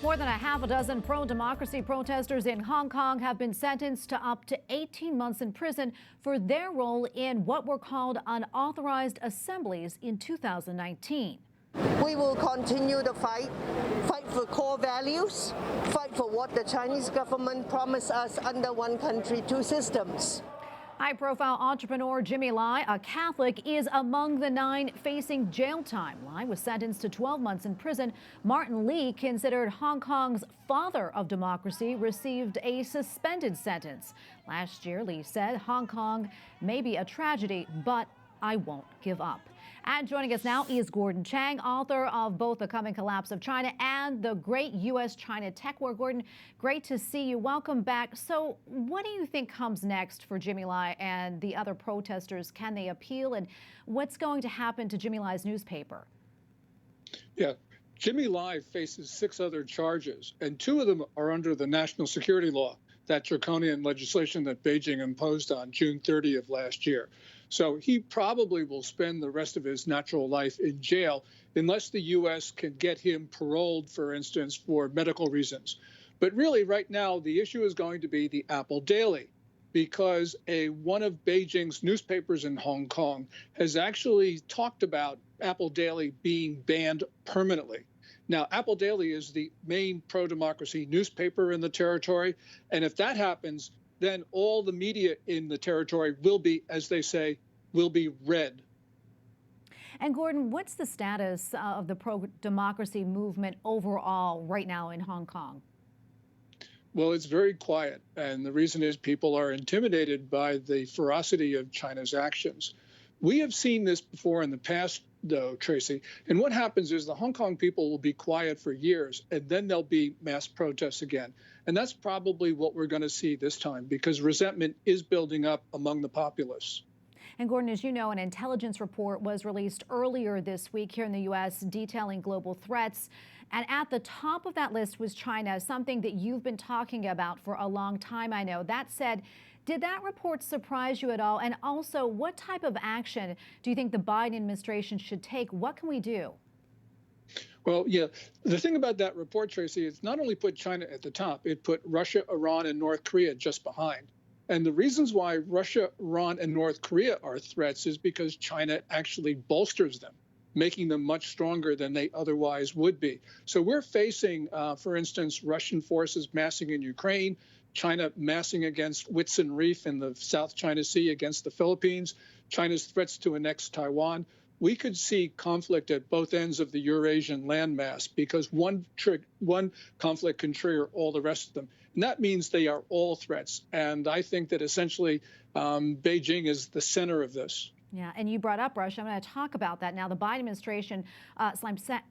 More than a half a dozen pro-democracy protesters in Hong Kong have been sentenced to up to 18 months in prison for their role in what were called unauthorized assemblies in 2019. We will continue to fight for core values, fight for what the Chinese government promised us under one country, two systems. High-profile entrepreneur Jimmy Lai, a Catholic, is among the 9 facing jail time. Lai was sentenced to 12 months in prison. Martin Lee, considered Hong Kong's father of democracy, received a suspended sentence. Last year, Lee said, "Hong Kong may be a tragedy, but I won't give up." And joining us now is Gordon Chang, author of both The Coming Collapse of China and The Great U.S.-China Tech War. Gordon, great to see you. Welcome back. So what do you think comes next for Jimmy Lai and the other protesters? Can they appeal? And what's going to happen to Jimmy Lai's newspaper? Yeah, Jimmy Lai faces 6 other charges, and 2 of them are under the national security law, that draconian legislation that Beijing imposed on June 30 of last year. So he probably will spend the rest of his natural life in jail unless the U.S. can get him paroled, for instance, for medical reasons. But really, right now, the issue is going to be the Apple Daily, because one of Beijing's newspapers in Hong Kong has actually talked about Apple Daily being banned permanently. Now, Apple Daily is the main pro-democracy newspaper in the territory, and if that happens, then all the media in the territory will be, as they say, will be red. And Gordon, what's the status of the pro-democracy movement overall right now in Hong Kong? Well, it's very quiet, and the reason is people are intimidated by the ferocity of China's actions. We have seen this before in the past, though, Tracy, and what happens is the Hong Kong people will be quiet for years, and then there'll be mass protests again. And that's probably what we're going to see this time, because resentment is building up among the populace. And Gordon, as you know, an intelligence report was released earlier this week here in the U.S. detailing global threats. And at the top of that list was China, something that you've been talking about for a long time, I know. That said, did that report surprise you at all? And also, what type of action do you think the Biden administration should take? What can we do? Well, yeah, the thing about that report, Tracy, it's not only put China at the top, it put Russia, Iran, and North Korea just behind. And the reasons why Russia, Iran, and North Korea are threats is because China actually bolsters them, making them much stronger than they otherwise would be. So we're facing, for instance, Russian forces massing in Ukraine, China massing against Whitsun Reef in the South China Sea against the Philippines, China's threats to annex Taiwan. We could see conflict at both ends of the Eurasian landmass because one conflict can trigger all the rest of them. And that means they are all threats. And I think that essentially Beijing is the center of this. Yeah, and you brought up Russia. I'm going to talk about that now. The Biden administration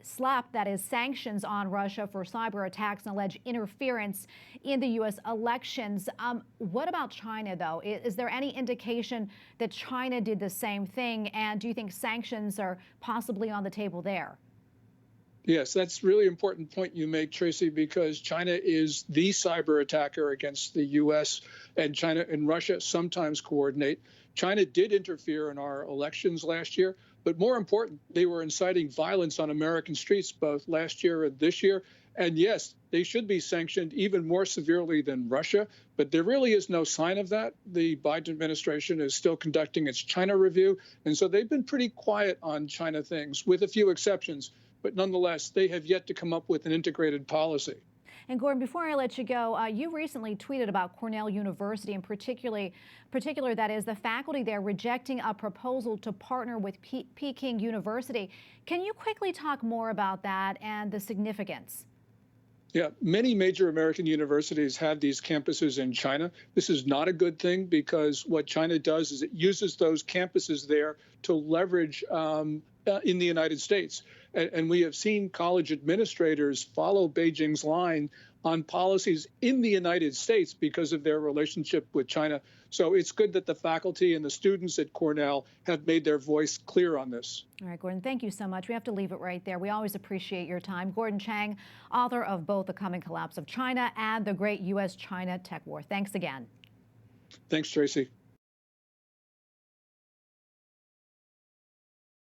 slapped, that is, sanctions on Russia for cyber attacks and alleged interference in the U.S. elections. What about China, though? Is there any indication that China did the same thing? And do you think sanctions are possibly on the table there? Yes, that's a really important point you make, Tracy, because China is the cyber attacker against the U.S., and China and Russia sometimes coordinate. China did interfere in our elections last year, but more important, they were inciting violence on American streets both last year and this year. And yes, they should be sanctioned even more severely than Russia, but there really is no sign of that. The Biden administration is still conducting its China review, and so they've been pretty quiet on China things, with a few exceptions. But nonetheless, they have yet to come up with an integrated policy. And Gordon, before I let you go, you recently tweeted about Cornell University, and particular, that is, the faculty there rejecting a proposal to partner with Peking University. Can you quickly talk more about that and the significance? Yeah, many major American universities have these campuses in China. This is not a good thing because what China does is it uses those campuses there to leverage in the United States. And we have seen college administrators follow Beijing's line on policies in the United States because of their relationship with China. So it's good that the faculty and the students at Cornell have made their voice clear on this. All right, Gordon, thank you so much. We have to leave it right there. We always appreciate your time. Gordon Chang, author of both The Coming Collapse of China and The Great U.S.-China Tech War. Thanks again. Thanks, Tracy.